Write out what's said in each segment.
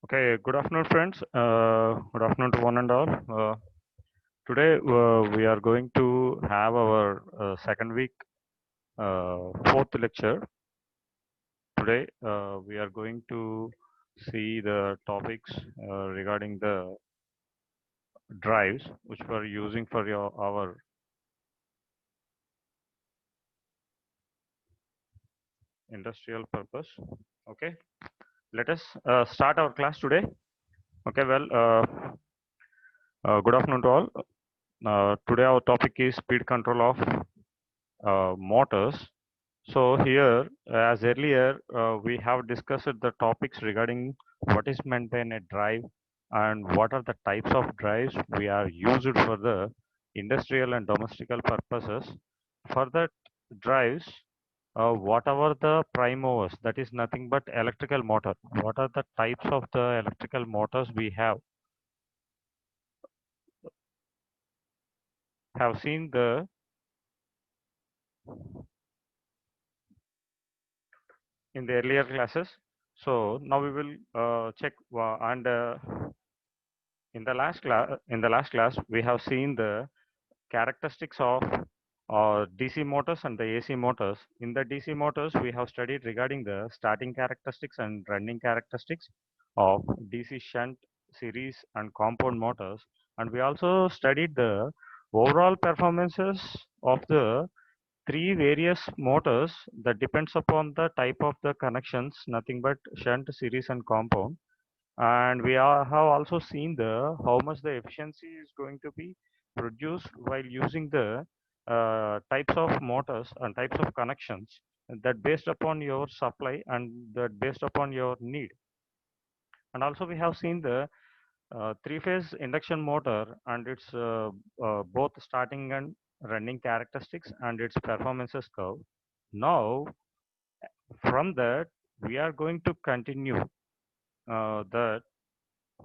Okay, good afternoon, friends. Good afternoon to one and all. Today, we are going to have our second week, fourth lecture. Today, we are going to see the topics regarding the drives which we're using for our industrial purpose. Okay, let us start our class today. Okay, good afternoon to all. Today, our topic is speed control of motors. So here, as earlier, we have discussed the topics regarding what is meant by a drive and what are the types of drives we are used for the industrial and domestical purposes. For that drives, whatever the prime movers, that is nothing but electrical motor. What are the types of the electrical motors we have seen in the earlier classes. So now we will check and in the last class, we have seen the characteristics of DC motors and the AC motors. In the DC motors, we have studied regarding the starting characteristics and running characteristics of DC shunt, series, and compound motors. And we also studied the overall performances of the three various motors that depends upon the type of the connections, nothing but shunt, series, and compound. And have also seen the how much the efficiency is going to be produced while using the types of motors and types of connections that based upon your supply and that based upon your need. And also we have seen the three-phase induction motor and its both starting and running characteristics and its performances curve. Now from that we are going to continue that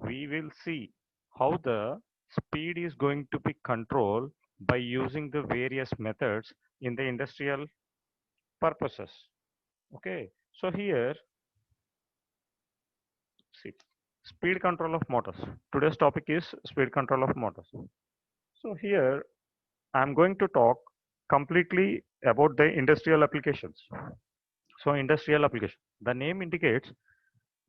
we will see how the speed is going to be controlled by using the various methods in the industrial purposes. Okay, so here, see, speed control of motors. Today's topic is speed control of motors. So here, I'm going to talk completely about the industrial applications. So industrial application, the name indicates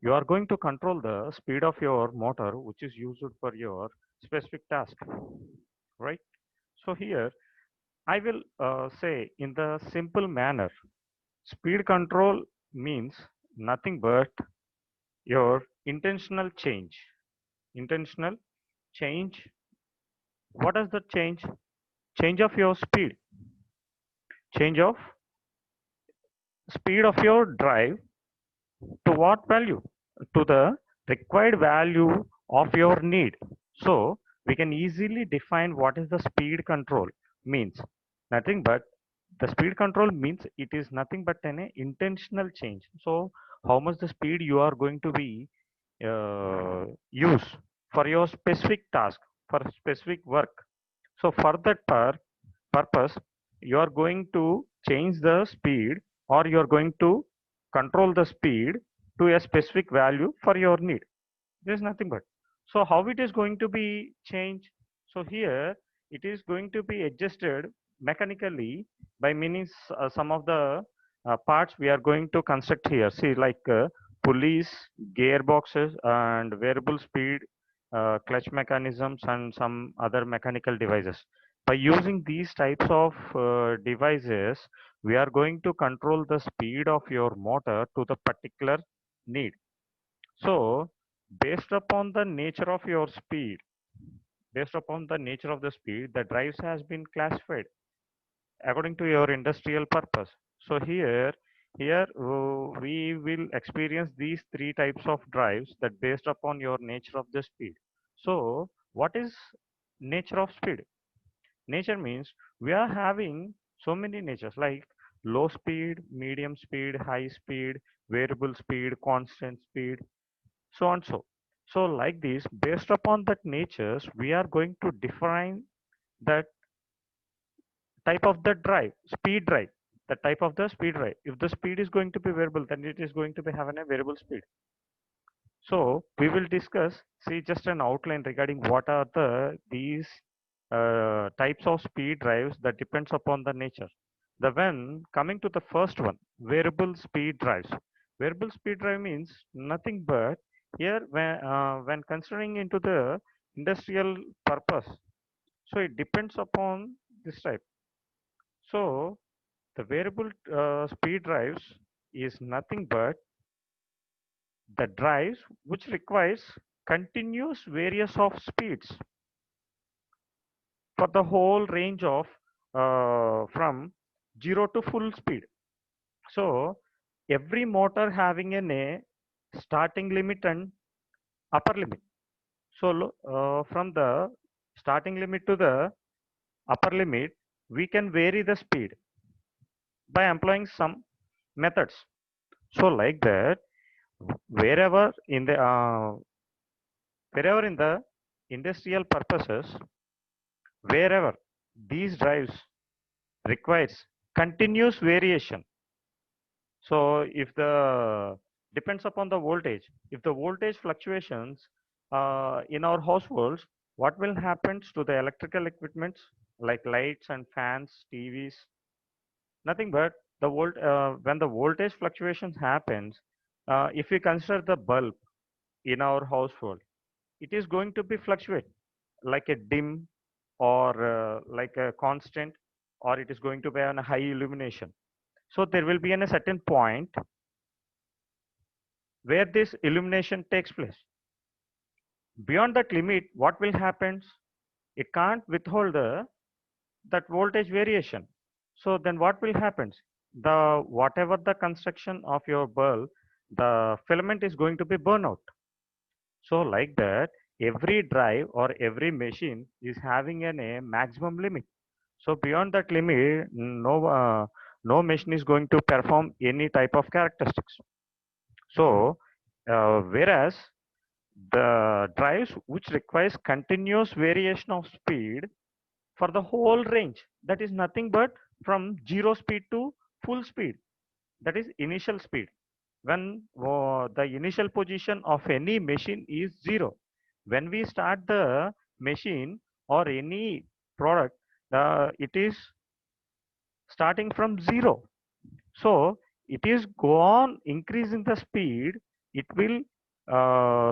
you are going to control the speed of your motor, which is used for your specific task, right? So here I will say in the simple manner, speed control means nothing but your intentional change. Intentional change. What is the change? Change of your speed. Change of speed of your drive to what value? To the required value of your need. So we can easily define what is the speed control means. Nothing but the speed control means it is nothing but an intentional change. So how much the speed you are going to be use for your specific task, for specific work. So for that purpose, you are going to change the speed or you are going to control the speed to a specific value for your need. There's nothing but. So how it is going to be changed? So here it is going to be adjusted mechanically by means some of the parts we are going to construct here. See like pulleys, gearboxes and variable speed, clutch mechanisms and some other mechanical devices. By using these types of devices, we are going to control the speed of your motor to the particular need. So, based upon the nature of your speed, based upon the nature of the speed, the drives has been classified according to your industrial purpose. So here we will experience these three types of drives that based upon your nature of the speed. So, what is nature of speed? Nature means we are having so many natures like low speed, medium speed, high speed, variable speed, constant speed, so and so. So like this, based upon that natures, we are going to define that type of the drive, speed drive, the type of the speed drive. If the speed is going to be variable, then it is going to be having a variable speed. So we will discuss, see just an outline regarding what are these types of speed drives that depends upon the nature. The when coming to the first one, variable speed drives. Variable speed drive means nothing but here when considering into the industrial purpose. So it depends upon this type. So the variable speed drives is nothing but the drives which requires continuous various of speeds for the whole range of from 0 to full speed. So every motor having a starting limit and upper limit. So from the starting limit to the upper limit, we can vary the speed by employing some methods. So like that, wherever in the wherever in the industrial purposes, wherever these drives requires continuous variation. So if the depends upon the voltage, if the voltage fluctuations in our households, what will happen to the electrical equipments like lights and fans, TVs? Nothing but the when the voltage fluctuations happens, if we consider the bulb in our household, it is going to be fluctuate like a dim or like a constant, or it is going to be on a high illumination. So there will be in a certain point where this illumination takes place. Beyond that limit, what will happen? It can't withhold that voltage variation. So then what will happen? The whatever the construction of your bulb, the filament is going to be burned out. So like that, every drive or every machine is having a maximum limit. So beyond that limit, no machine is going to perform any type of characteristics. So whereas the drives which requires continuous variation of speed for the whole range, that is nothing but from zero speed to full speed, that is initial speed. When the initial position of any machine is zero, when we start the machine or any product, it is starting from zero. So it is go on increasing the speed. It will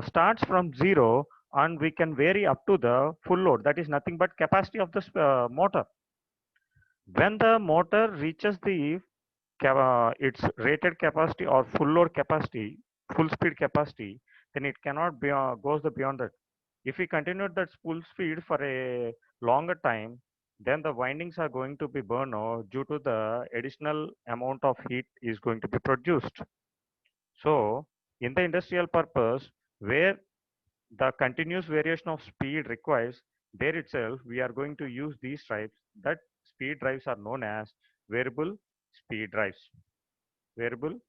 starts from zero and we can vary up to the full load. That is nothing but capacity of the motor. When the motor reaches the its rated capacity or full load capacity, full speed capacity, then it cannot be goes the beyond that. If we continue that full speed for a longer time, then the windings are going to be burned out due to the additional amount of heat is going to be produced. So in the industrial purpose, where the continuous variation of speed requires, there itself we are going to use these types. That speed drives are known as variable speed drives. Variable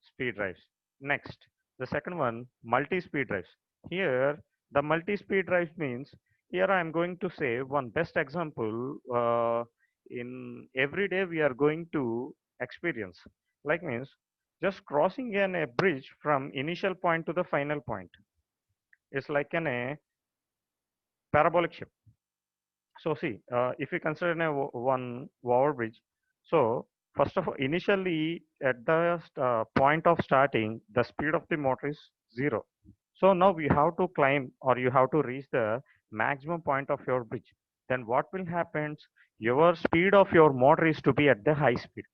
speed drives. Next, the second one, multi-speed drives. Here, the multi-speed drives means, here I am going to say one best example in every day we are going to experience. Like means, just crossing a bridge from initial point to the final point is like a parabolic shape. So see, if we consider one over bridge, so first of all, initially at the point of starting, the speed of the motor is zero. So now you have to climb or you have to reach the maximum point of your bridge. Then what will happen? Your speed of your motor is to be at the high speed.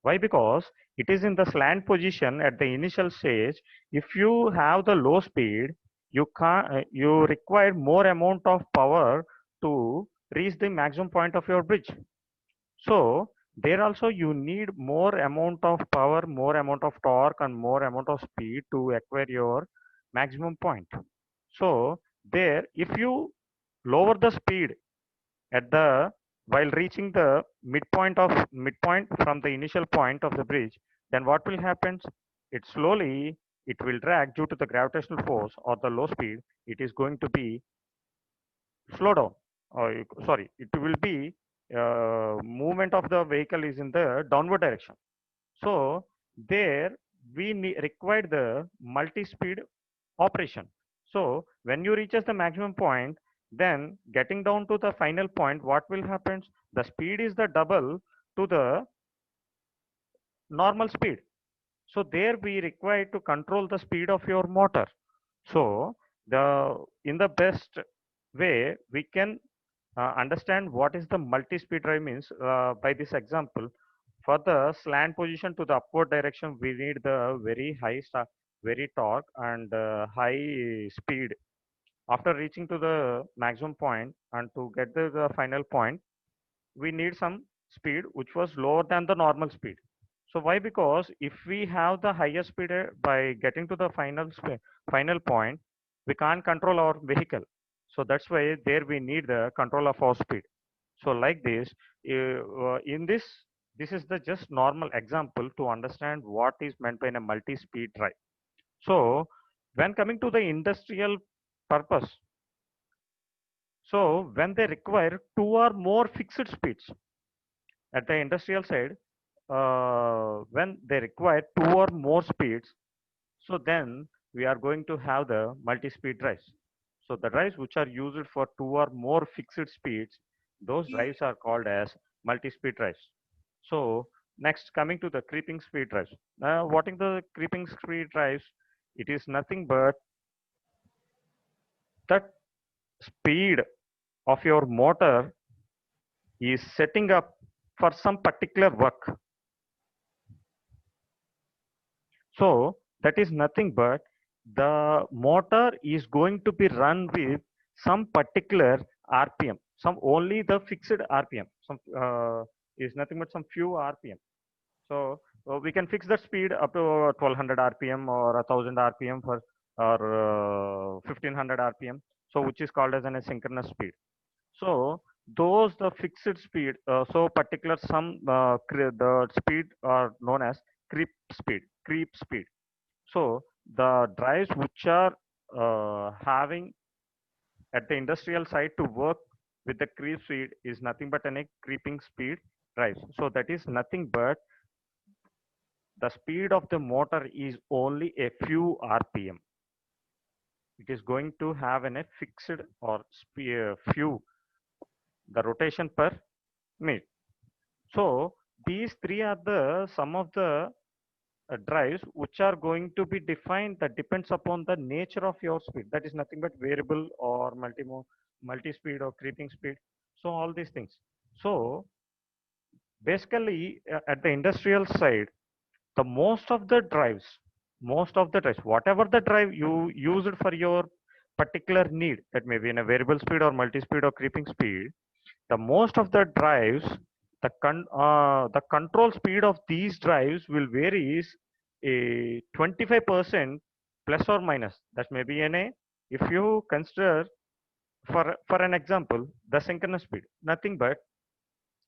Why? Because it is in the slant position at the initial stage. If you have the low speed, you require more amount of power to reach the maximum point of your bridge. So there also you need more amount of power, more amount of torque and more amount of speed to acquire your maximum point. So there, if you lower the speed at the while reaching the midpoint from the initial point of the bridge, then what will happen? It slowly it will drag due to the gravitational force or the low speed. It is going to be slow down. Or sorry, it will be movement of the vehicle is in the downward direction. So there we require the multi-speed operation. So when you reaches the maximum point, then getting down to the final point, what will happen? The speed is the double to the normal speed. So there we require to control the speed of your motor. So the in the best way we can understand what is the multi-speed drive means by this example. For the slant position to the upward direction, we need the very very torque and high speed. After reaching to the maximum point and to get the final point, we need some speed which was lower than the normal speed. So why? Because if we have the higher speed by getting to the final point, we can't control our vehicle. So that's why there we need the control of our speed. So like this, in this is the just normal example to understand what is meant by a multi-speed drive. So when coming to the industrial purpose, so when they require two or more fixed speeds at the industrial side, when they require two or more speeds, so then we are going to have the multi-speed drives. So the drives which are used for two or more fixed speeds, those drives are called as multi-speed drives. So next coming to the creeping speed drives. Now what is the creeping speed drives? It is nothing but that speed of your motor is setting up for some particular work. So that is nothing but the motor is going to be run with some particular RPM, some only the fixed RPM, some is nothing but some few RPM. So we can fix the speed up to 1200 RPM or 1000 RPM for or 1500 RPM. So which is called as an asynchronous speed. So those the fixed speed, so particular some the speed are known as creep speed. So the drives which are having at the industrial side to work with the creep speed is nothing but a creeping speed drives. So that is nothing but the speed of the motor is only a few RPM. It is going to have a fixed or few the rotation per minute. So these three are the some of the drives which are going to be defined that depends upon the nature of your speed. That is nothing but variable or multi-speed or creeping speed. So all these things. So basically at the industrial side, the most of the drives, whatever the drive you use it for your particular need, that may be in a variable speed or multi-speed or creeping speed, the most of the drives, the control speed of these drives will varies a 25% plus or minus. That may be NA. If you consider for an example, the synchronous speed, nothing but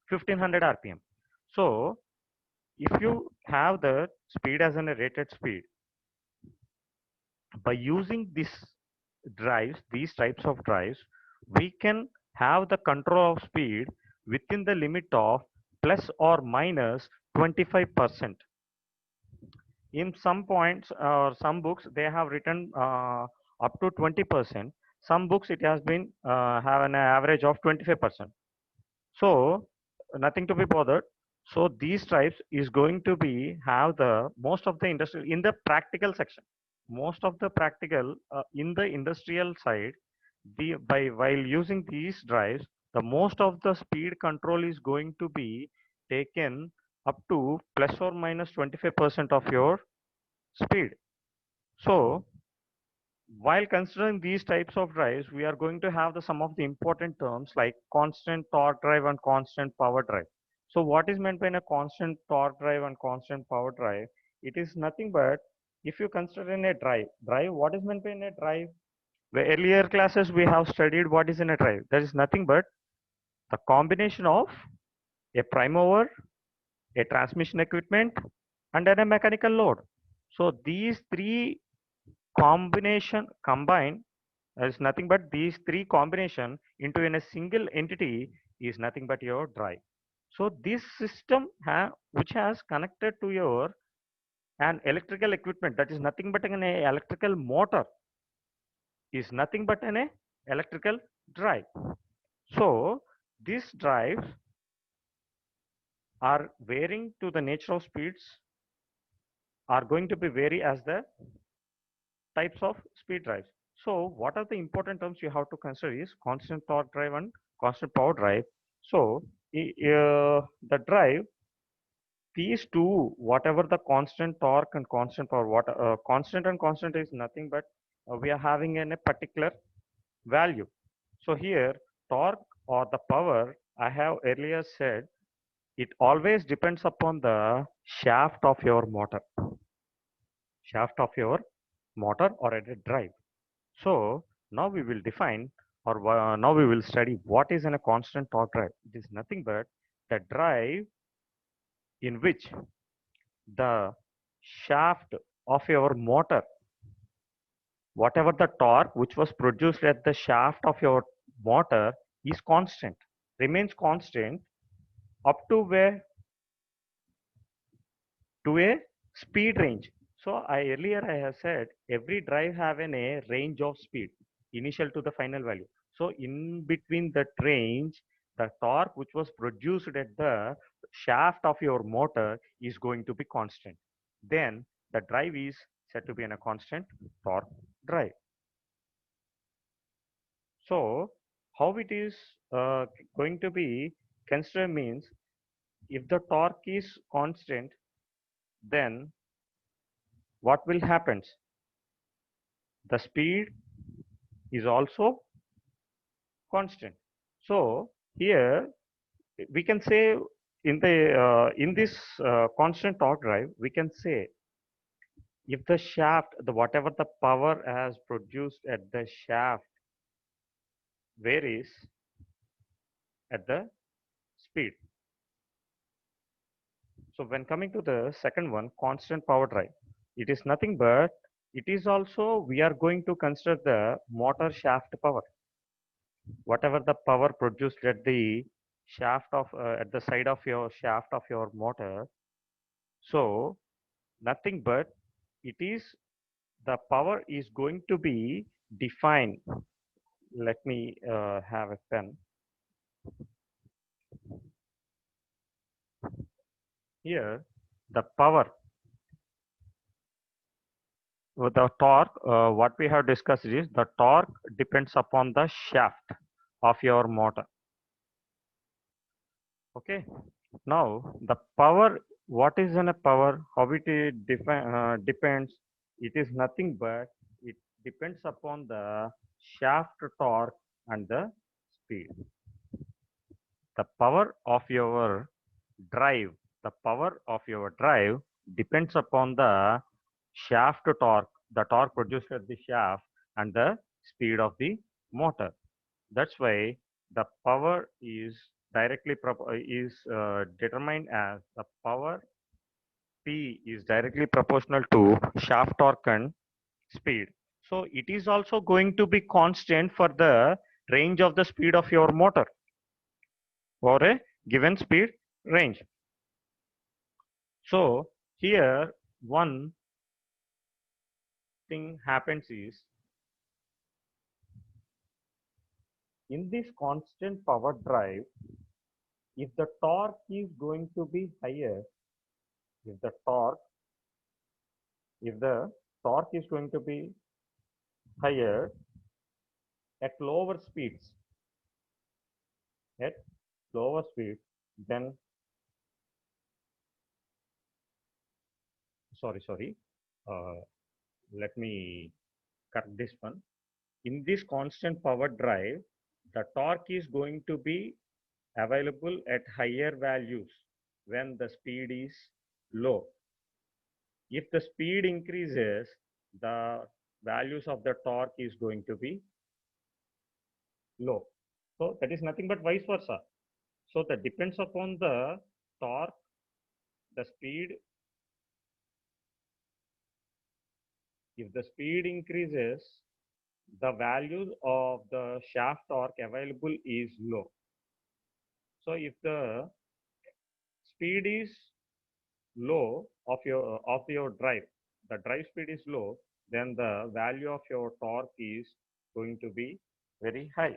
1500 RPM. So if you have the speed as a rated speed, by using these types of drives, we can have the control of speed within the limit of plus or minus 25%. In some points or some books, they have written up to 20%. Some books it has been have an average of 25%. So nothing to be bothered. So these types is going to be have the most of the industry in the practical section. Most of the practical in the industrial side, by while using these drives, the most of the speed control is going to be taken up to plus or minus 25% of your speed. So while considering these types of drives, we are going to have the some of the important terms like constant torque drive and constant power drive. So what is meant by a constant torque drive and constant power drive? It is nothing but if you consider in a drive, what is meant by in a drive? The earlier classes we have studied what is in a drive. That is nothing but the combination of a prime mover, a transmission equipment, and then a mechanical load. So these three combine is nothing but these three combination into in a single entity is nothing but your drive. So this system which has connected to your an electrical equipment, that is nothing but an electrical motor. is nothing but an electrical drive. So these drives are varying to the nature of speeds are going to be vary as the types of speed drives. So what are the important terms you have to consider is constant torque drive and constant power drive. So the drive, these two, whatever the constant torque and constant power, what constant and constant is nothing but we are having in a particular value. So here torque or the power, I have earlier said, it always depends upon the shaft of your motor or a drive. So now we will define or now we will study what is in a constant torque drive. It is nothing but the drive in which the shaft of your motor, whatever the torque which was produced at the shaft of your motor is constant, remains constant up to where to a speed range. So I have said every drive have a range of speed initial to the final value. So in between that range, the torque which was produced at the shaft of your motor is going to be constant. Then the drive is said to be in a constant torque drive. So how it is going to be considered means if the torque is constant, then what will happen? The speed is also constant. So here we can say in this constant torque drive, we can say if the shaft, the whatever the power has produced at the shaft varies at the speed. So when coming to the second one, constant power drive, it is nothing but it is also we are going to consider the motor shaft power. Whatever the power produced at the shaft of at the side of your shaft of your motor, so nothing but it is the power is going to be defined. Let me have a pen here. The power with the torque, what we have discussed is the torque depends upon the shaft of your motor. Okay. Now the power, what is in a power? How it depends? It is nothing but it depends upon the shaft torque and the speed. The power of your drive, the power of your drive depends upon the shaft torque, the torque produced at the shaft, and the speed of the motor. That's why the power is determined as the power P is directly proportional to shaft torque and speed. So it is also going to be constant for the range of the speed of your motor or a given speed range. So here one thing happens is in this constant power drive, if the torque is going to be higher, if the torque, if the torque is going to be higher at lower speeds, at lower speed, then sorry, uh, let me cut this one. In this constant power drive, the torque is going to be available at higher values when the speed is low. If the speed increases, the values of the torque is going to be low. So that is nothing but vice versa. So that depends upon the torque, the speed. If the speed increases, the values of the shaft torque available is low. So if the speed is low of your drive, the drive speed is low, then the value of your torque is going to be very high.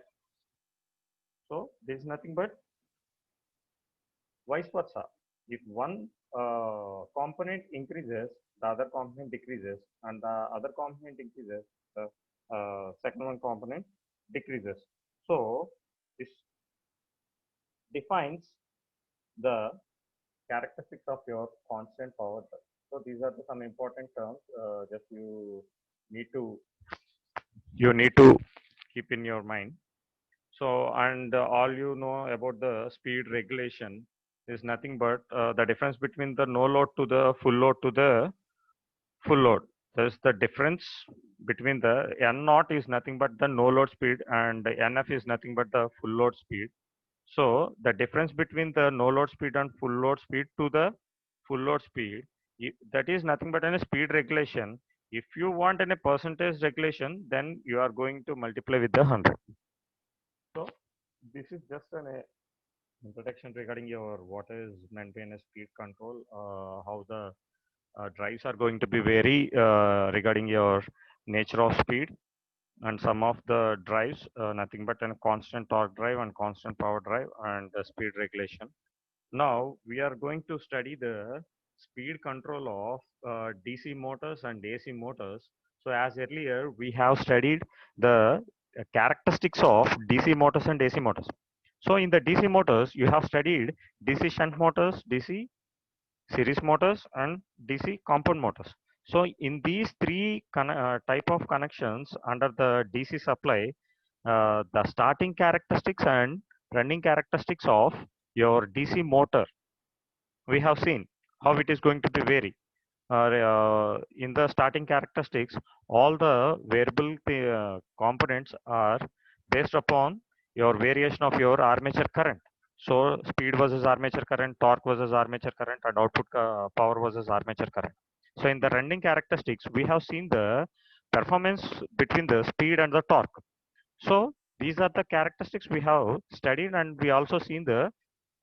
So this is nothing but vice versa. If one component increases, the other component decreases, and the other component increases, the second one component decreases. So this defines the characteristics of your constant power drive. So these are some important terms. Just you need to keep in your mind. So, and all you know about the speed regulation is nothing but the difference between the no load to the full load to the full load. There's the difference between the N naught is nothing but the no load speed and NF is nothing but the full load speed. So the difference between the no load speed and full load speed to the full load speed, that is nothing but a speed regulation. If you want any percentage regulation, then you are going to multiply with the 100. So this is just an introduction regarding your what is meant by a speed control, how the drives are going to be vary regarding your nature of speed, and some of the drives nothing but a constant torque drive and constant power drive and the speed regulation. Now we are going to study the speed control of DC motors and AC motors. So as earlier we have studied the characteristics of DC motors and AC motors. So in the DC motors you have studied DC shunt motors, DC series motors and DC compound motors. So in these three type of connections under the DC supply, the starting characteristics and running characteristics of your DC motor, we have seen how it is going to be vary. In the starting characteristics, all the variable components are based upon your variation of your armature current. So speed versus armature current, torque versus armature current, and output power versus armature current. So in the running characteristics, we have seen the performance between the speed and the torque. So these are the characteristics we have studied, and we also seen the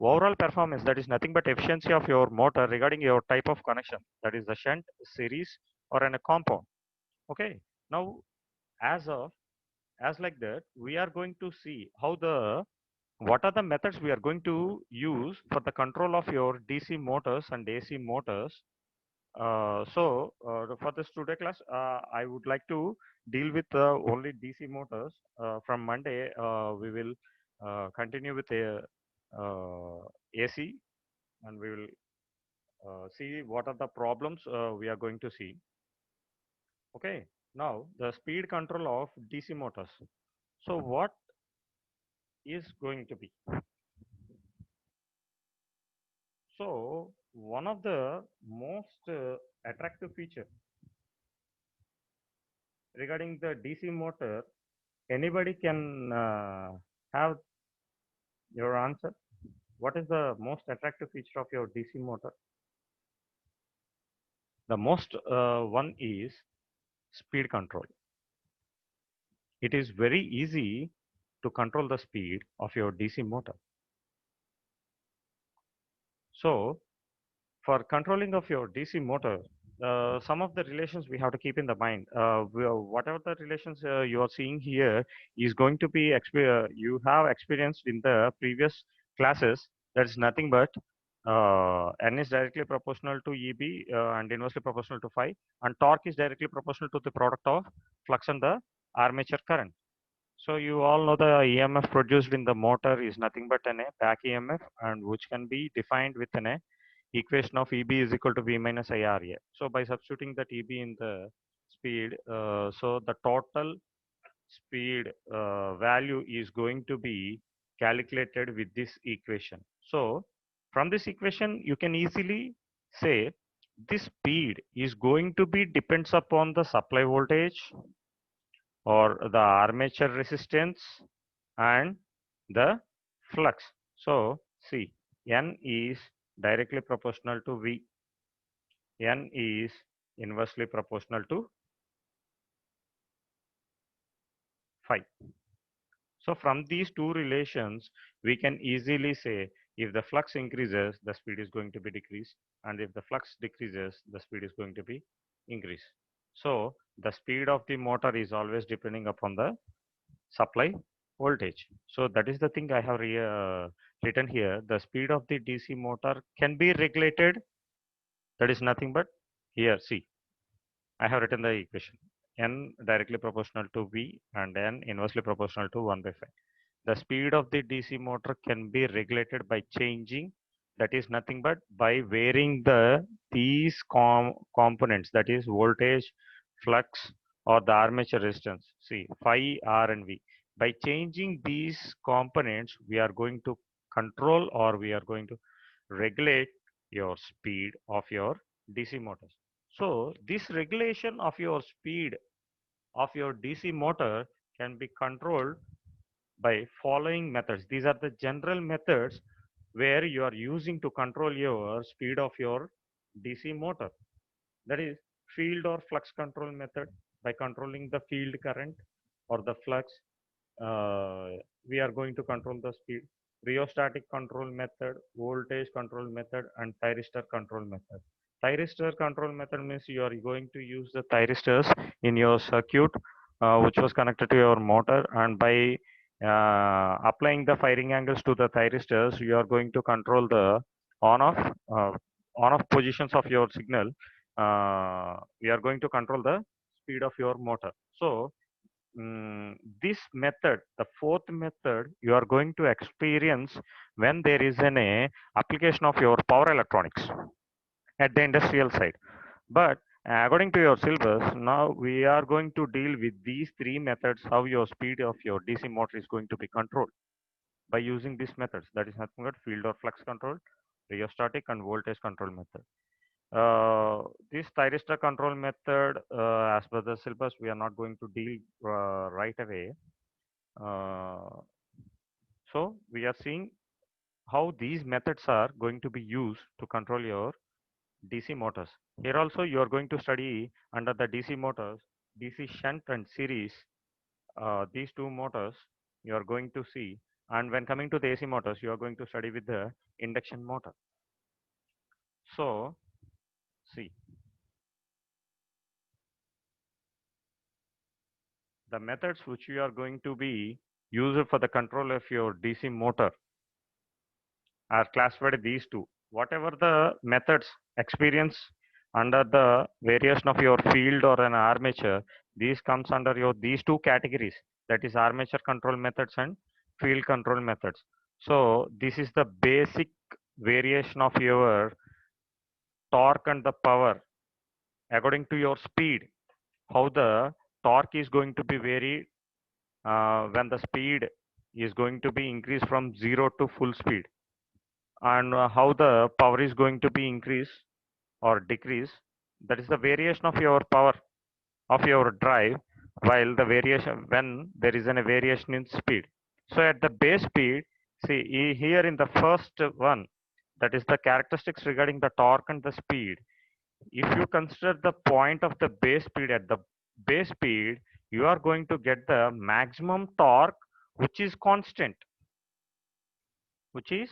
overall performance, that is nothing but efficiency of your motor regarding your type of connection, that is the shunt, series, or in a compound. Okay. Now as like that, we are going to see how the what are the methods we are going to use for the control of your DC motors and AC motors. For this today class, I would like to deal with only DC motors. From Monday, we will continue with AC, and we will see what are the problems we are going to see. Okay. Now the speed control of DC motors. So what is going to be? So one of the most attractive feature regarding the DC motor, anybody can have your answer. What is the most attractive feature of your DC motor? The most one is speed control. It is very easy to control the speed of your DC motor. So for controlling of your DC motor, some of the relations we have to keep in the mind. Whatever the relations you are seeing here is going to be you have experienced in the previous classes. That is nothing but N is directly proportional to EB and inversely proportional to phi, and torque is directly proportional to the product of flux and the armature current. So you all know the EMF produced in the motor is nothing but an a back EMF, and which can be defined with an a equation of EB is equal to V minus IRA. So by substituting that EB in the speed, so the total speed value is going to be calculated with this equation. So from this equation, you can easily say this speed is going to be depends upon the supply voltage or the armature resistance and the flux. So see, N is directly proportional to V. N is inversely proportional to phi. So from these two relations, we can easily say if the flux increases, the speed is going to be decreased, and if the flux decreases, the speed is going to be increased. So the speed of the motor is always depending upon the flux. So the speed of the motor is always depending upon the flux. So supply voltage. So that is the thing I have written here. The speed of the DC motor can be regulated. That is nothing but here, see, I have written the equation. N directly proportional to V and N inversely proportional to 1 by 5. The speed of the DC motor can be regulated by changing, that is nothing but by varying these components, that is voltage, flux, or the armature resistance. See, phi, R, and V. By changing these components, we are going to control or we are going to regulate your speed of your DC motors. So this regulation of your speed of your DC motor can be controlled by following methods. These are the general methods where you are using to control your speed of your DC motor. That is field or flux control method. By controlling the field current or the flux, uh, we are going to control the speed. Rheostatic control method, voltage control method, and thyristor control method. Thyristor control method means you are going to use the thyristors in your circuit, which was connected to your motor, and by applying the firing angles to the thyristors, you are going to control the on-off uh, on-off positions of your signal. We are going to control the speed of your motor. So this method, the fourth method, you are going to experience when there is an application of your power electronics at the industrial side. But according to your syllabus, now we are going to deal with these three methods, how your speed of your DC motor is going to be controlled by using these methods. That is nothing but field or flux control, rheostatic, and voltage control method. This thyristor control method, as per the syllabus, we are not going to deal right away. Uh, so we are seeing how these methods are going to be used to control your DC motors. Here also you are going to study under the DC motors, DC shunt and series. These two motors you are going to see, and when coming to the AC motors, you are going to study with the induction motor. So see, the methods which you are going to be used for the control of your DC motor are classified these two. Whatever the methods experience under the variation of your field or an armature, these comes under your these two categories, that is armature control methods and field control methods. So this is the basic variation of your torque and the power according to your speed, how the torque is going to be varied when the speed is going to be increased from 0 to full speed, and how the power is going to be increased or decrease. That is the variation of your power of your drive, while the variation when there is a variation in speed. So at the base speed, see here in the first one, that is the characteristics regarding the torque and the speed. If you consider the point of the base speed, at the base speed, you are going to get the maximum torque, which is constant, which is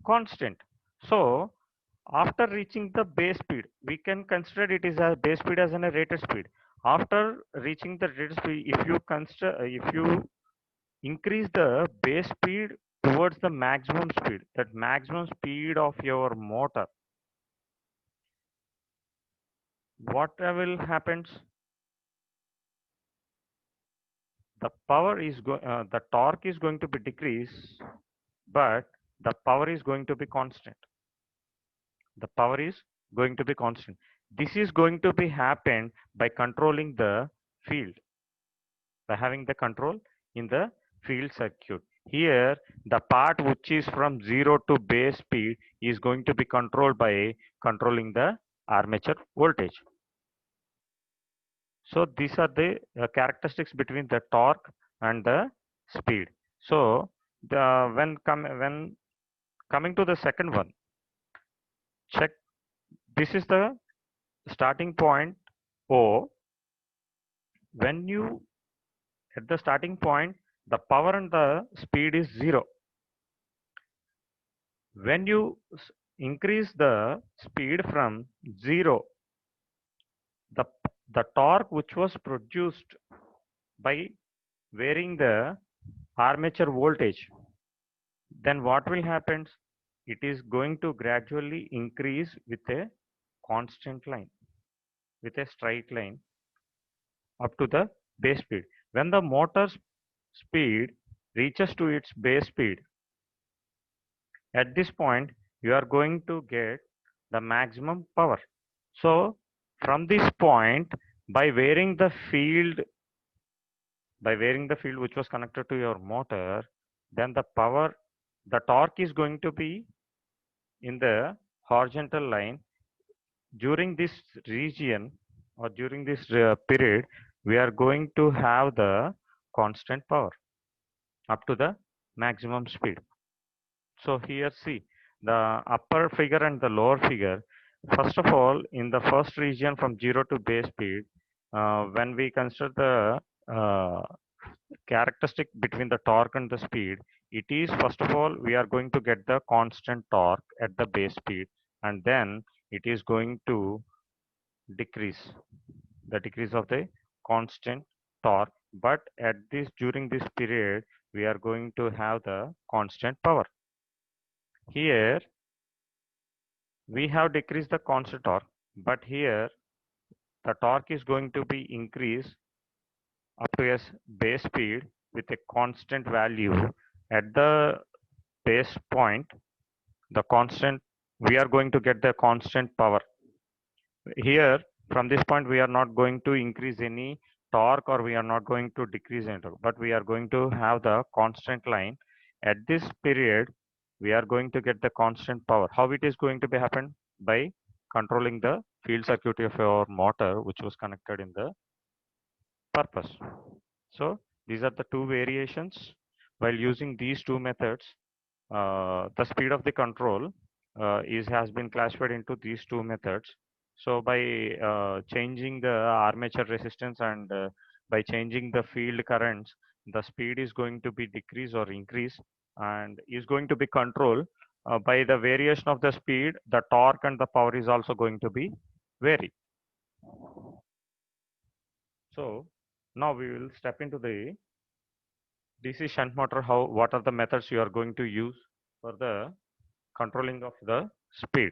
constant. So after reaching the base speed, we can consider it is a base speed as a rated speed. After reaching the rated speed, if you consider, if you increase the base speed towards the maximum speed, that maximum speed of your motor, what will happens? The torque is going to be decreased, but the power is going to be constant. The power is going to be constant. This is going to be happened by controlling the field, by having the control in the field circuit. Here, the part which is from 0 to base speed is going to be controlled by controlling the armature voltage. So these are the characteristics between the torque and the speed. So when coming to the second one, check, this is the starting point O. When you at the starting point, the power and the speed is 0. When you increase the speed from 0, the the torque which was produced by varying the armature voltage, then what will happen? It is going to gradually increase with a constant line, with a straight line up to the base speed. When the motor's speed reaches to its base speed, at this point, you are going to get the maximum power. So from this point, by varying the field, which was connected to your motor, then the torque is going to be in the horizontal line. During this region or during this period, we are going to have the constant power up to the maximum speed. So here see the upper figure and the lower figure. First of all, in the first region from 0 to base speed, when we consider the characteristic between the torque and the speed, it is first of all we are going to get the constant torque at the base speed, and then it is going to decrease the decrease of the constant torque. But at this during this period, we are going to have the constant power. Here we have decreased the constant torque, but here the torque is going to be increased up to a base speed with a constant value. At the base point, the constant, we are going to get the constant power. Here from this point, we are not going to increase any torque, or we are not going to decrease any torque, but we are going to have the constant line. At this period, we are going to get the constant power. How it is going to be happen? By controlling the field circuit of your motor, which was connected in the purpose. So these are the two variations. While using these two methods, the speed of the control has been classified into these two methods. So by changing the armature resistance and by changing the field currents, the speed is going to be decrease or increase, and is going to be controlled by the variation of the speed. The torque and the power is also going to be vary. So now we will step into the DC shunt motor. What are the methods you are going to use for the controlling of the speed?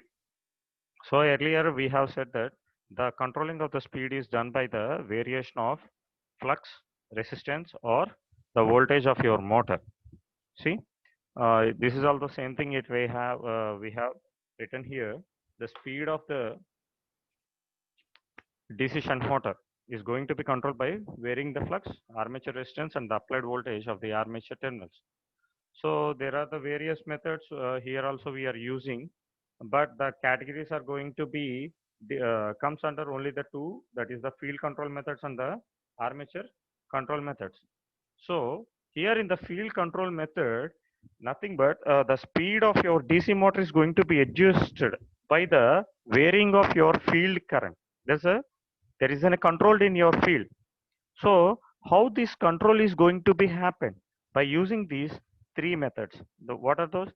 So earlier we have said that the controlling of the speed is done by the variation of flux, resistance, or the voltage of your motor. See, this is all the same thing. We have written here the speed of the DC shunt motor is going to be controlled by varying the flux, armature resistance, and the applied voltage of the armature terminals. So there are the various methods here also we are using, but the categories are going to be comes under only the two, that is the field control methods and the armature control methods. So here in the field control method, nothing but the speed of your DC motor is going to be adjusted by the varying of your field current. There is a control in your field. So how this control is going to be happen? By using these three methods. What are those?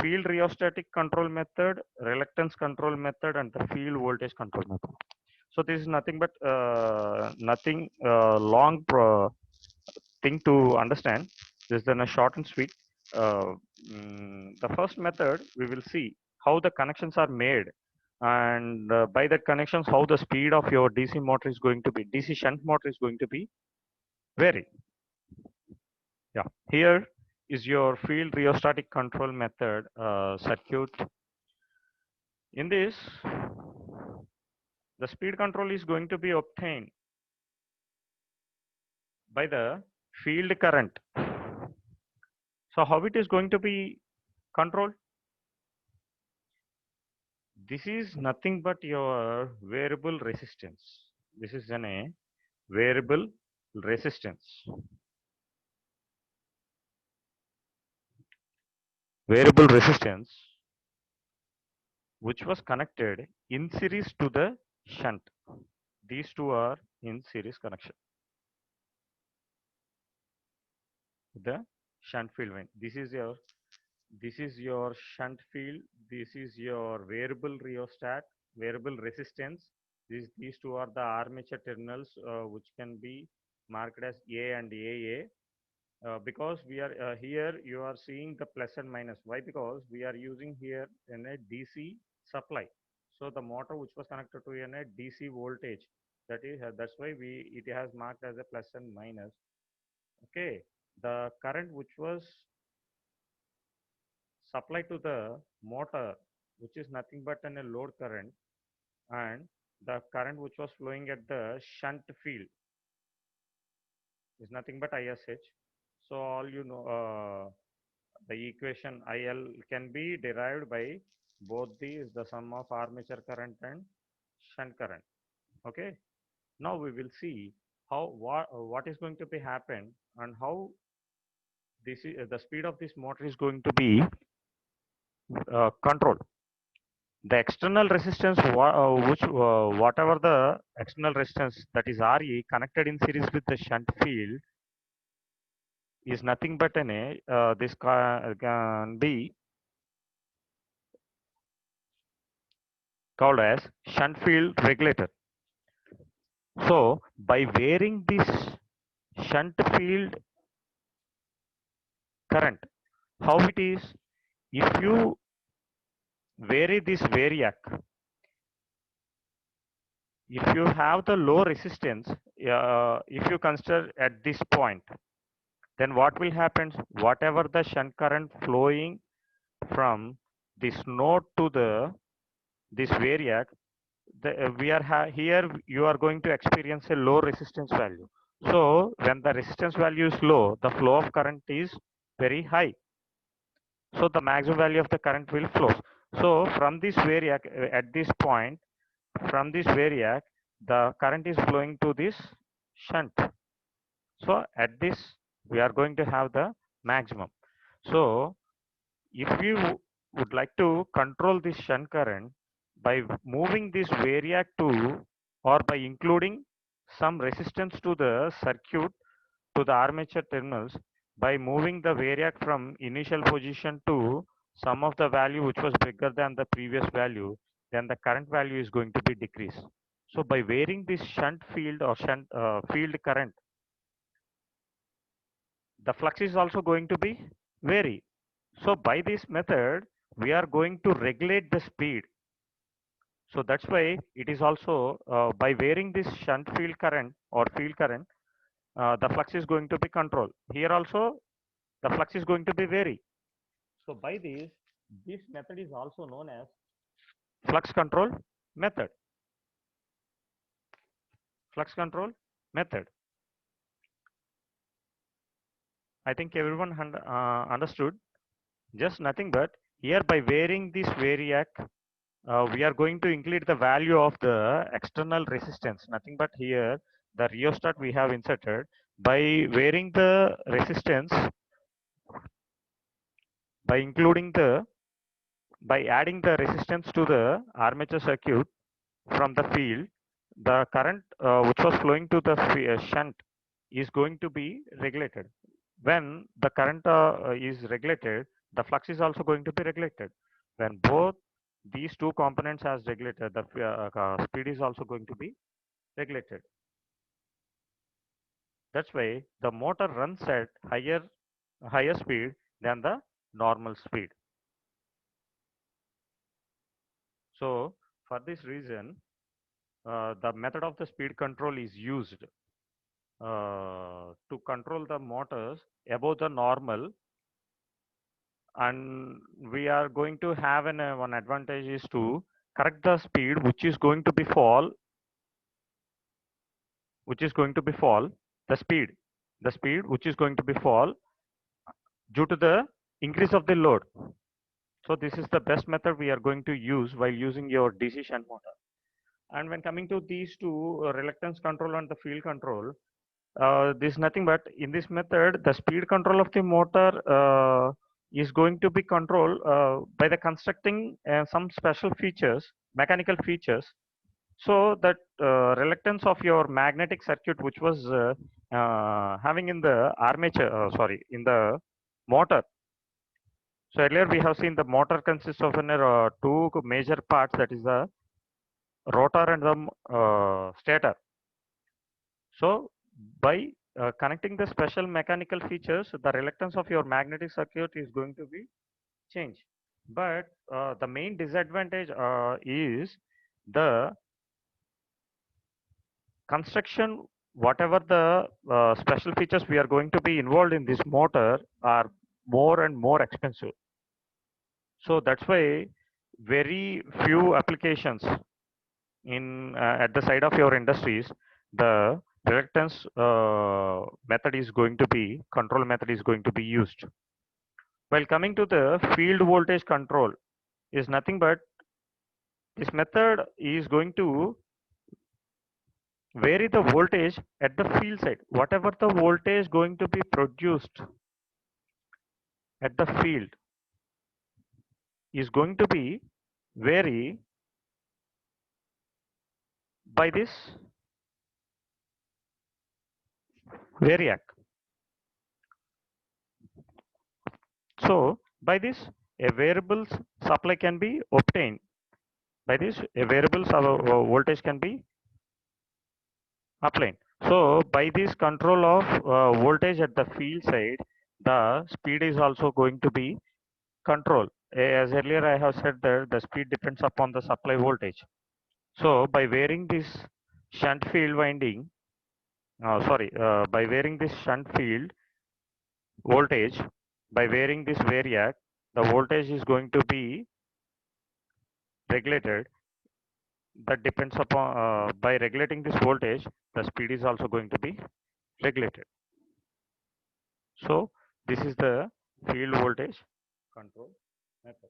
Field rheostatic control method, reluctance control method, and the field voltage control method. So this is nothing but nothing long thing to understand. This is in a short and sweet. Uh, the first method, we will see how the connections are made, and by that connections, how the speed of your DC motor is going to be, DC shunt motor is going to be vary. Yeah, here is your field rheostatic control method circuit. In this, the speed control is going to be obtained by the field current. So how it is going to be controlled? This is nothing but your variable resistance. This is a variable resistance. Variable resistance which was connected in series to the shunt. These two are in series connection. The shunt field line. This is your shunt field. This is your variable rheostat, variable resistance. These two are the armature terminals, which can be marked as A and AA. because we are here you are seeing the plus and minus. Why? Because we are using here in a DC supply. So the motor which was connected to in a DC voltage, that is that's why it has marked as a plus and minus. Okay, the current which was supplied to the motor, which is nothing but a load current, and the current which was flowing at the shunt field is nothing but ISH. So all you know, the equation IL can be derived by both these, the sum of armature current and shunt current. Okay. Now we will see how what is going to be happen and how this is the speed of this motor is going to be controlled. The external resistance, whatever the external resistance, that is Re, connected in series with the shunt field, is nothing but this can be called as shunt field regulator. So by varying this shunt field current, how it is, if you vary this variac, if you have the low resistance, if you consider at this point, then what will happen? Whatever the shunt current flowing from this node to the this variac, we are here you are going to experience a low resistance value. So when the resistance value is low, the flow of current is very high. So the maximum value of the current will flow. So from this variac at this point, from this variac, the current is flowing to this shunt. So at this, we are going to have the maximum. So if you would like to control this shunt current by moving this variac to, or by including some resistance to the circuit, to the armature terminals, by moving the variac from initial position to some of the value which was bigger than the previous value, then the current value is going to be decreased. So by varying this shunt field or shunt field current, the flux is also going to be vary. So by this method, we are going to regulate the speed. So that's why it is also by varying this shunt field current or field current, the flux is going to be controlled. Here also, the flux is going to be vary. So by this method is also known as flux control method. Flux control method. I think everyone understood. Just nothing but here by varying this variac, we are going to include the value of the external resistance. Nothing but here the rheostat we have inserted. By varying the resistance, by including by adding the resistance to the armature circuit from the field, the current which was flowing to the shunt is going to be regulated. When the current is regulated, the flux is also going to be regulated. When both these two components as regulated, the speed is also going to be regulated. That's why the motor runs at higher speed than the normal speed. So for this reason, the method of the speed control is used to control the motors above the normal, and we are going to have one advantage is to correct the speed which is going to be fall, the speed which is going to be fall due to the increase of the load. So this is the best method we are going to use while using your DC shunt motor. And when coming to these two, reluctance control and the field control, this is nothing but in this method, the speed control of the motor is going to be controlled by the constructing some special features, mechanical features, so that reluctance of your magnetic circuit, which was having in the armature, in the motor. So earlier we have seen the motor consists of two major parts, that is the rotor and the stator. So by connecting the special mechanical features, the reluctance of your magnetic circuit is going to be changed. But the main disadvantage is the construction, whatever the special features we are going to be involved in this motor are more and more expensive. So that's why very few applications in at the side of your industries, the reluctance method is going to be control method is going to be used. While coming to the field voltage control is nothing but this method is going to vary the voltage at the field side. Whatever the voltage going to be produced at the field is going to be vary by this variac. So by this a variable supply can be obtained. By this a variable voltage can be applied. So by this control of voltage at the field side, the speed is also going to be controlled. As earlier I have said that the speed depends upon the supply voltage. So by varying this shunt field winding, by varying this shunt field voltage, by varying this variac, the voltage is going to be regulated. That depends upon by regulating this voltage, the speed is also going to be regulated. So this is the field voltage control method.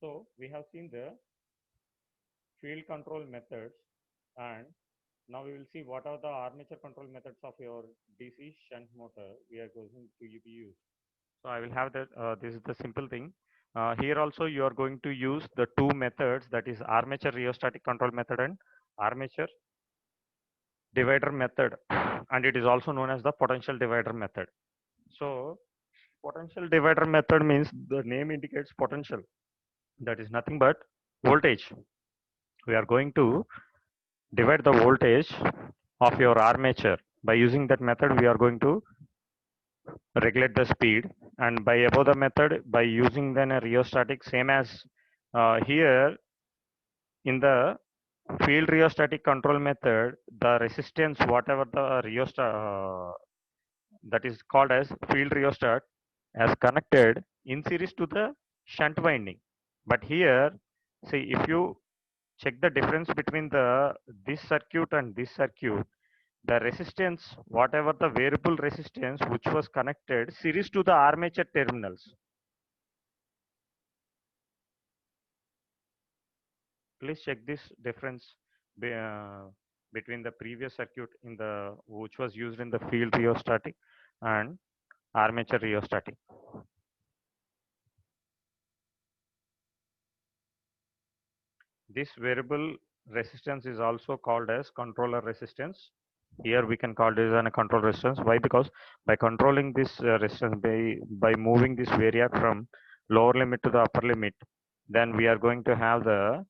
So we have seen the field control methods, and now we will see what are the armature control methods of your DC shunt motor we are going to use. So I will have that. This is the simple thing. Here also you are going to use the two methods, that is armature rheostatic control method and armature divider method, and it is also known as the potential divider method. So potential divider method means the name indicates potential. That is nothing but voltage. We are going to divide the voltage of your armature. By using that method, we are going to regulate the speed. And by above the method, by using then a rheostatic, same as here in the field rheostatic control method, the resistance, whatever the rheostat, that is called as field rheostat, as connected in series to the shunt winding. But here, see, if you check the difference between the this circuit and this circuit, the resistance, whatever the variable resistance which was connected series to the armature terminals. Please check this difference between the previous circuit in the which was used in the field rheostatic and armature rheostatic. This variable resistance is also called as controller resistance. Here we can call this as a control resistance. Why? Because by controlling this resistance, by moving this variac from lower limit to the upper limit, then we are going to have the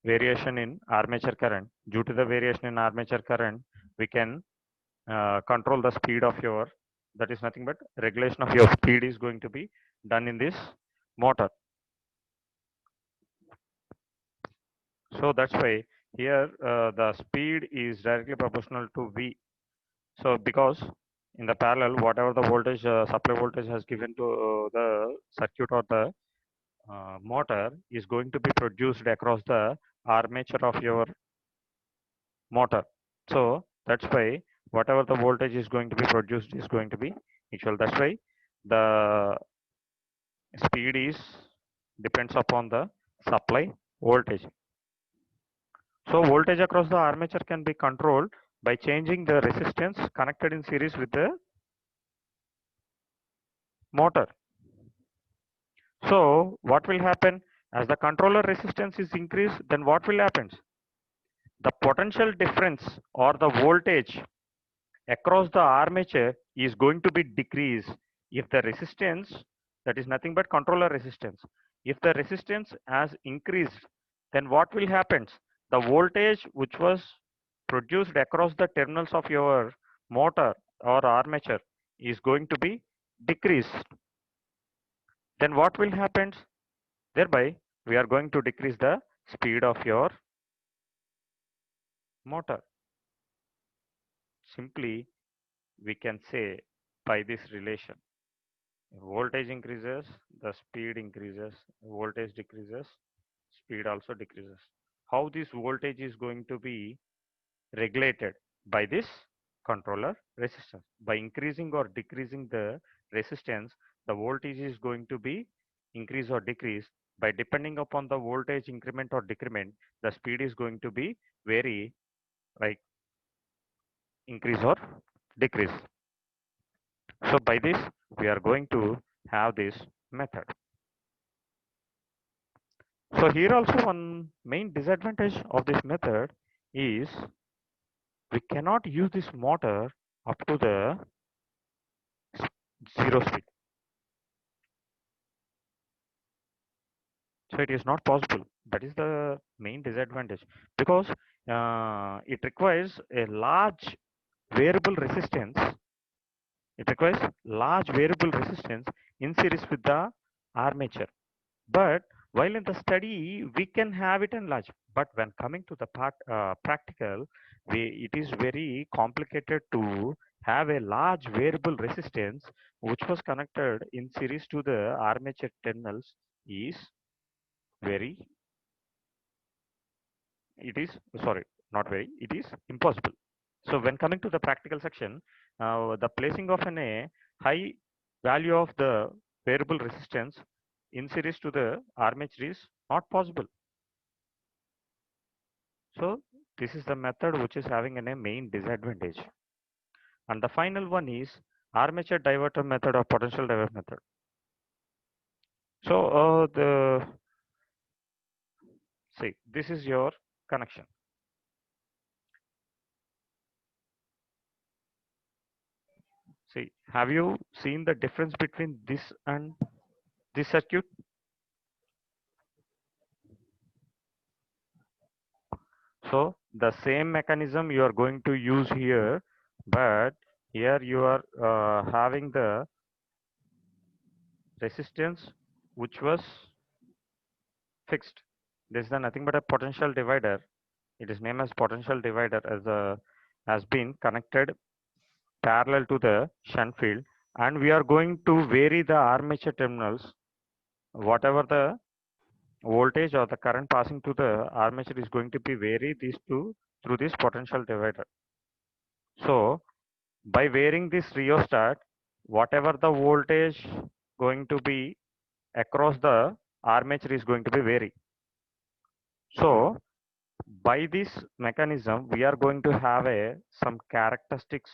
variation in armature current. Due to the variation in armature current, we can control the speed of your, that is nothing but regulation of your speed is going to be done in this motor. So that's why here the speed is directly proportional to V. So because in the parallel, whatever the voltage supply voltage has given to the circuit or the motor is going to be produced across the armature of your motor. So that's why whatever the voltage is going to be produced is going to be equal. That's why the speed is depends upon the supply voltage. So voltage across the armature can be controlled by changing the resistance connected in series with the motor. So what will happen as the controller resistance is increased, then what will happen? The potential difference or the voltage across the armature is going to be decreased if the resistance, that is nothing but controller resistance. If the resistance has increased, then what will happen? The voltage which was produced across the terminals of your motor or armature is going to be decreased. Then what will happen? Thereby, we are going to decrease the speed of your motor. Simply, we can say by this relation, voltage increases, the speed increases, voltage decreases, speed also decreases. How this voltage is going to be regulated? By this controller resistance. By increasing or decreasing the resistance, the voltage is going to be increase or decrease. By depending upon the voltage increment or decrement, the speed is going to be vary, like increase or decrease. So by this, we are going to have this method. So here also one main disadvantage of this method is we cannot use this motor up to the zero speed. So it is not possible. That is the main disadvantage, because it requires a large variable resistance. It requires large variable resistance in series with the armature. But while in the study, we can have it in large. But when coming to the practical, it is very complicated to have a large variable resistance which was connected in series to the armature terminals is very, it is, sorry, not very, it is impossible. So when coming to the practical section, the placing of a high value of the variable resistance in series to the armature is not possible. So this is the method which is having a main disadvantage. And the final one is armature diverter method or potential diverter method. So this is your connection. See, have you seen the difference between this and this circuit? So the same mechanism you are going to use here, but here you are having the resistance which was fixed. This is nothing but a potential divider. It is named as potential divider as has been connected parallel to the shunt field, and we are going to vary the armature terminals. Whatever the voltage or the current passing to the armature is going to be vary these two through this potential divider. So by varying this rheostat, whatever the voltage going to be across the armature is going to be vary. So by this mechanism, we are going to have some characteristics.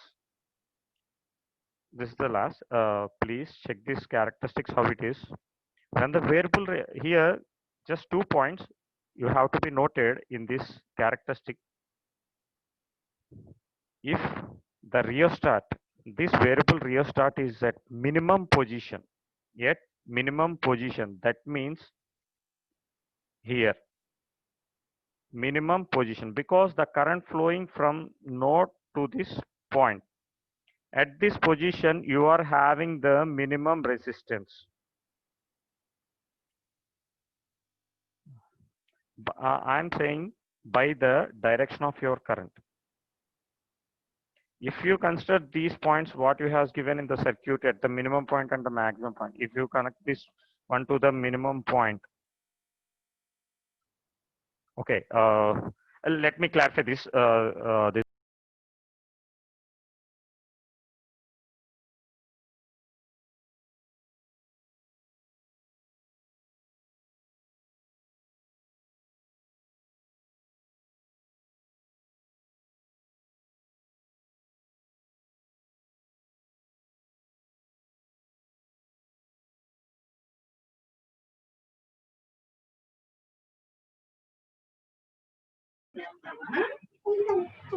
This is the last. Please check these characteristics how it is. When the variable here, just 2 points you have to be noted in this characteristic. If the rheostat, this variable rheostat is at minimum position, yet minimum position, that means here minimum position, because the current flowing from node to this point, at this position you are having the minimum resistance. I am saying by the direction of your current. If you consider these points what you have given in the circuit at the minimum point and the maximum point, if you connect this one to the minimum point, okay, let me clarify this.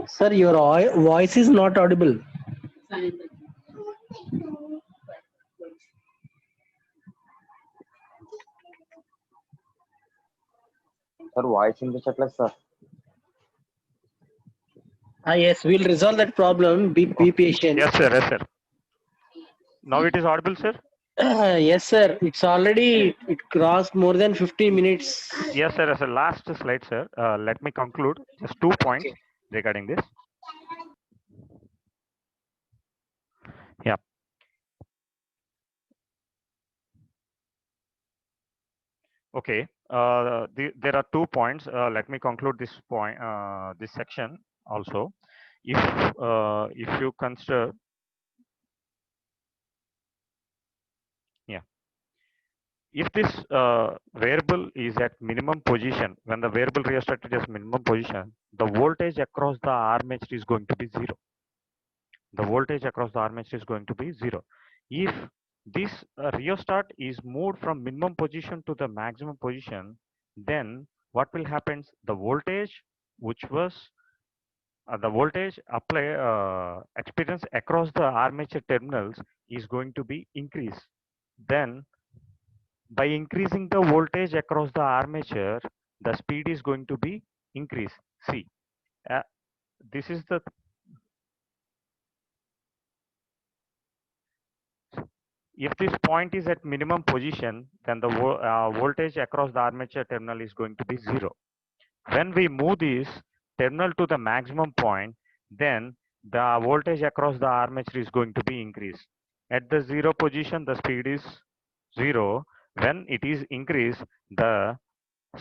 Sir, your voice is not audible. Sir, voice in the chat, sir. Yes, we'll resolve that problem. Be patient. Yes, sir. Yes, sir. Now it is audible, sir. Yes, sir. It's already it crossed more than 50 minutes. Yes, sir. As a last slide, sir. Let me conclude just 2 points Okay. regarding this. Yeah. Okay. There are 2 points. Let me conclude this point. This section also. If you consider, yeah, if this variable is at minimum position, when the variable rheostat is minimum position, the voltage across the armature is going to be zero. The voltage across the armature is going to be zero. If this rheostat is moved from minimum position to the maximum position, then what will happen? The voltage which was the voltage apply experience across the armature terminals is going to be increased. Then by increasing the voltage across the armature, the speed is going to be increased. See, uh, this is the if this point is at minimum position, then the voltage across the armature terminal is going to be zero. When we move this terminal to the maximum point, then the voltage across the armature is going to be increased. At the zero position, the speed is zero. When it is increased, the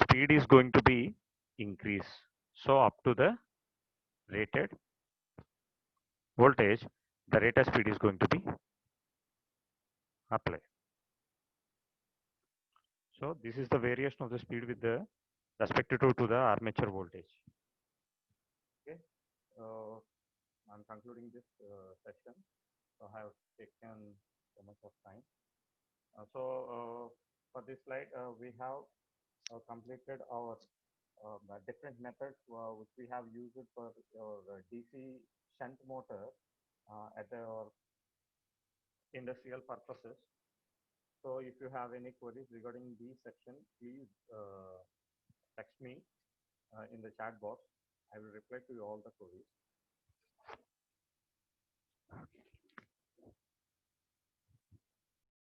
speed is going to be increased. So up to the rated voltage, the rated speed is going to be applied. So this is the variation of the speed with the respect to the armature voltage. Okay, I'm concluding this section. So I have taken so much of time. For this slide, we have completed our different methods which we have used for our DC shunt motor at our industrial purposes. So if you have any queries regarding these section, please text me in the chat box. I will reply to all the queries.